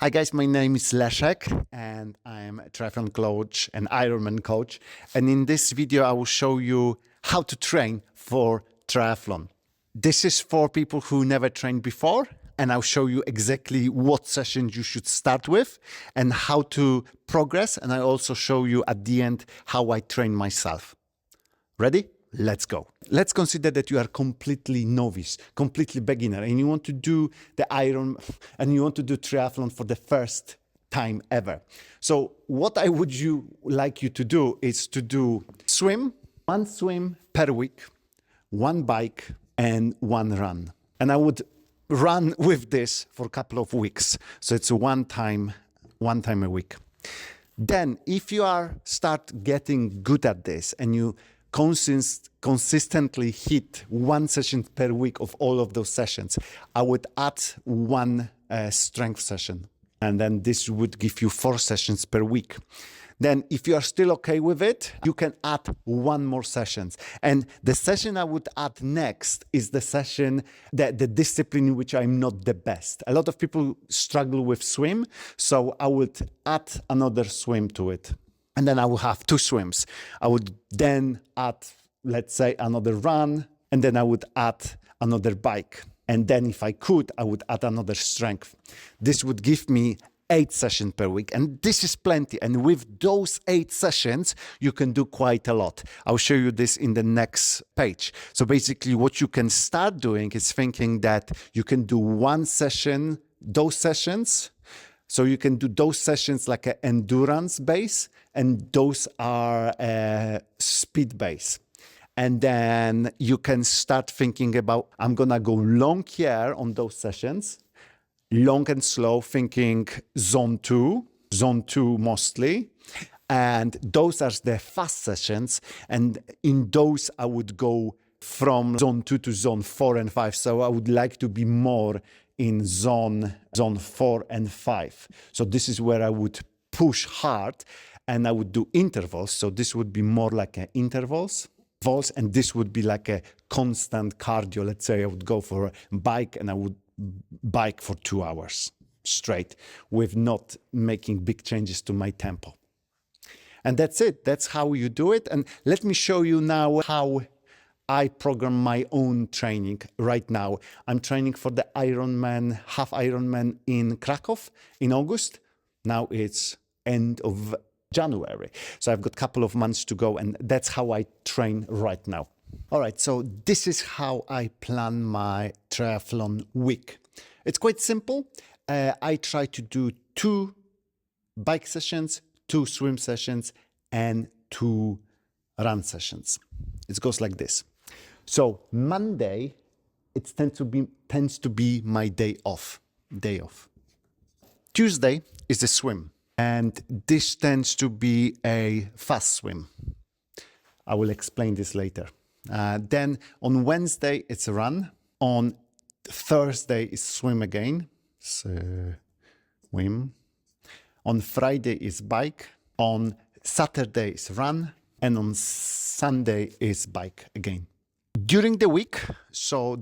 Hi guys, my name is Leszek and I'm a triathlon coach and Ironman coach. And in this video, I will show you how to train for triathlon. This is for people who never trained before, and I'll show you exactly what sessions you should start with and how to progress. And I also show you at the end how I train myself. Ready? Let's go. Let's consider that you are completely novice, completely beginner, and you want to do the Iron and you want to do triathlon for the first time ever. So what I would like you to do is to do one swim per week, one bike and one run. And I would run with this for a couple of weeks. So it's one time a week. Then if you start getting good at this and you consistently hit one session per week of all of those sessions, I would add one strength session. And then this would give you 4 sessions per week. Then if you are still okay with it, you can add one more session. And the session I would add next is the session, the discipline in which I'm not the best. A lot of people struggle with swim, so I would add another swim to it. And then I will have 2 swims. I would then add, let's say, another run, and then I would add another bike. And then if I could, I would add another strength. This would give me 8 sessions per week, and this is plenty. And with those 8 sessions, you can do quite a lot. I'll show you this in the next page. So basically what you can start doing is thinking that you can do one session, those sessions. So you can do those sessions like an endurance base, and those are speed base. And then you can start thinking about, I'm gonna go long here on those sessions, long and slow, thinking zone 2 mostly. And those are the fast sessions. And in those, I would go from zone 2 to zone 4 and 5. So I would like to be more in zone 4 and 5. So this is where I would push hard and I would do intervals. So this would be more like intervals, and this would be like a constant cardio. Let's say I would go for a bike and I would bike for 2 hours straight with not making big changes to my tempo. And that's it. That's how you do it. And let me show you now how I program my own training right now. I'm training for the Ironman, half Ironman in Krakow in August. Now it's end of January. So I've got a couple of months to go, and that's how I train right now. All right, so this is how I plan my triathlon week. It's quite simple. I try to do 2 bike sessions, 2 swim sessions, and 2 run sessions. It goes like this. So Monday, it tends to be my day off. Tuesday is a swim, and this tends to be a fast swim. I will explain this later. Then on Wednesday, it's a run. On Thursday is swim again. Swim. On Friday is bike. On Saturday is run. And on Sunday is bike again. During the week, so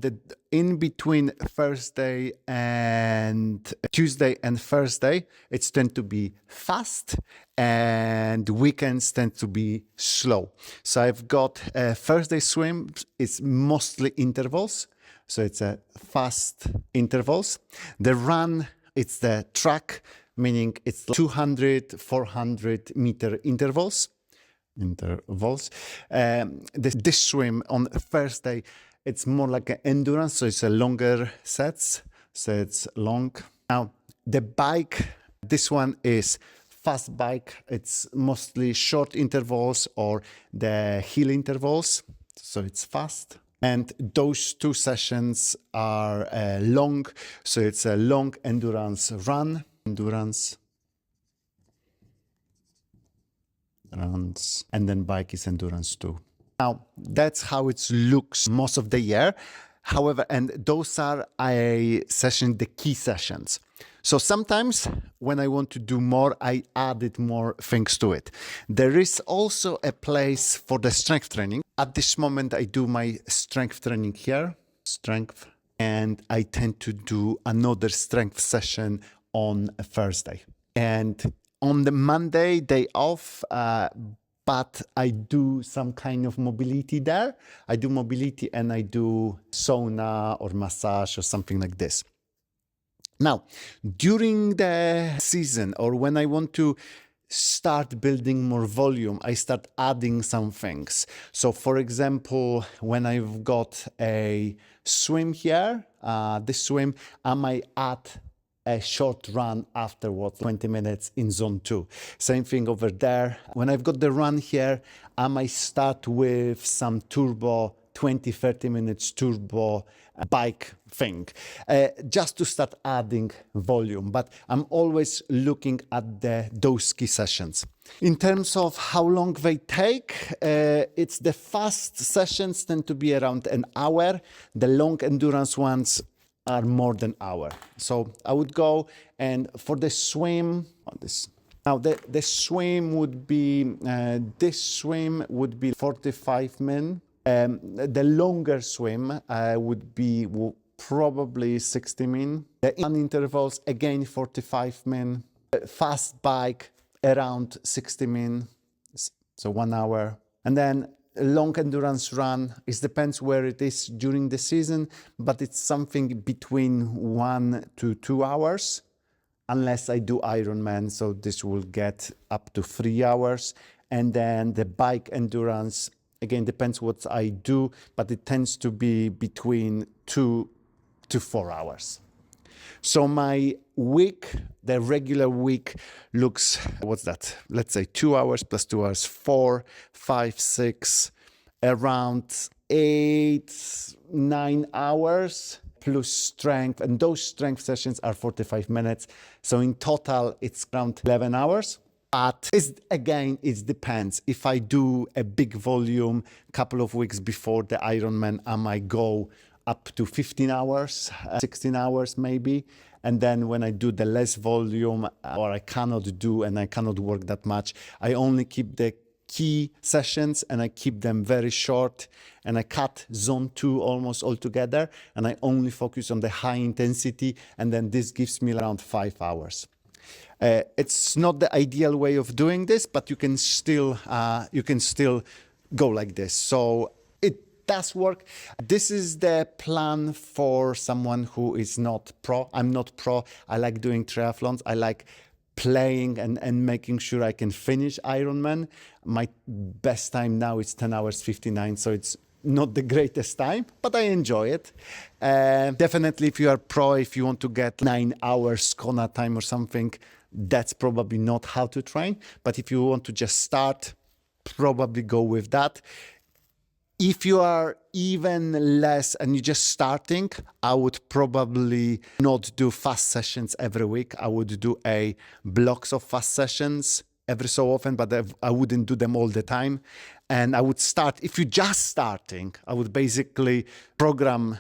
in between Thursday and Tuesday and Thursday, it's tend to be fast, and weekends tend to be slow. So I've got Thursday swim, it's mostly intervals. So it's a fast intervals. The run, it's the track, meaning it's 200, 400 meter intervals. This swim on Thursday, it's more like an endurance, so it's a longer sets, so it's long. Now the bike, this one is fast bike. It's mostly short intervals or the hill intervals, so it's fast. And those 2 sessions are long, so it's a long endurance run, runs, and then bike is endurance too. Now, that's how it looks most of the year. However, and those are the key sessions. So sometimes when I want to do more, I added more things to it. There is also a place for the strength training. At this moment, I do my strength training here, and I tend to do another strength session on a Thursday. And on the Monday, day off, but I do some kind of mobility there. I do mobility and I do sauna or massage or something like this. Now, during the season or when I want to start building more volume, I start adding some things. So for example, when I've got a swim here, this swim, I might add a short run afterwards, 20 minutes in zone 2. Same thing over there. When I've got the run here, I might start with some turbo, 20-30 minutes turbo bike thing, just to start adding volume. But I'm always looking at those key sessions. In terms of how long they take, it's the fast sessions tend to be around an hour. The long endurance ones are more than an hour. So I would go, and for the swim, now the swim would be, this swim would be 45 min. The longer swim would be probably 60 min. The intervals, again, 45 min. Fast bike, around 60 min, so 1 hour. And then a long endurance run, it depends where it is during the season, but it's something between 1 to 2 hours, unless I do Ironman, so this will get up to 3 hours. And then the bike endurance, again, depends what I do, but it tends to be between 2 to 4 hours. So my week, the regular week, looks, what's that? Let's say 2 hours plus 2 hours, 4, 5, 6, around 8, 9 hours plus strength. And those strength sessions are 45 minutes. So in total, it's around 11 hours. But again, it depends. If I do a big volume a couple of weeks before the Ironman, I might go up to 15 hours, 16 hours maybe. And then when I do the less volume, or I cannot do and I cannot work that much, I only keep the key sessions and I keep them very short, and I cut zone 2 almost altogether, and I only focus on the high intensity, and then this gives me around 5 hours. It's not the ideal way of doing this, but you can still go like this. So it does work. This is the plan for someone who is not pro. I'm not pro. I like doing triathlons. I like playing and making sure I can finish Ironman. My best time now is 10 hours 59, so it's not the greatest time, but I enjoy it. Definitely, if you are pro, if you want to get 9 hours Kona time or something, that's probably not how to train. But if you want to just start, probably go with that. If you are even less and you're just starting, I would probably not do fast sessions every week. I would do blocks of fast sessions every so often, but I wouldn't do them all the time. And I would start, if you're just starting, I would basically program.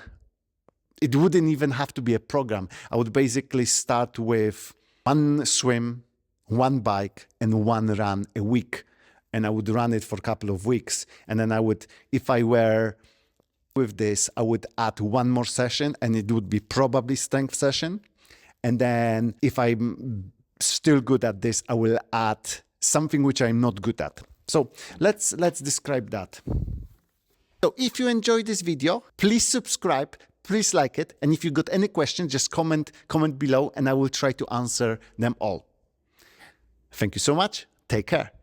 It wouldn't even have to be a program. I would basically start with 1 swim, 1 bike, and 1 run a week. And I would run it for a couple of weeks. And then I would, if I were with this, I would add 1 more session, and it would be probably strength session. And then if I'm still good at this, I will add something which I'm not good at. So let's describe that. So if you enjoyed this video, please subscribe, please like it. And if you got any questions, just comment below and I will try to answer them all. Thank you so much. Take care.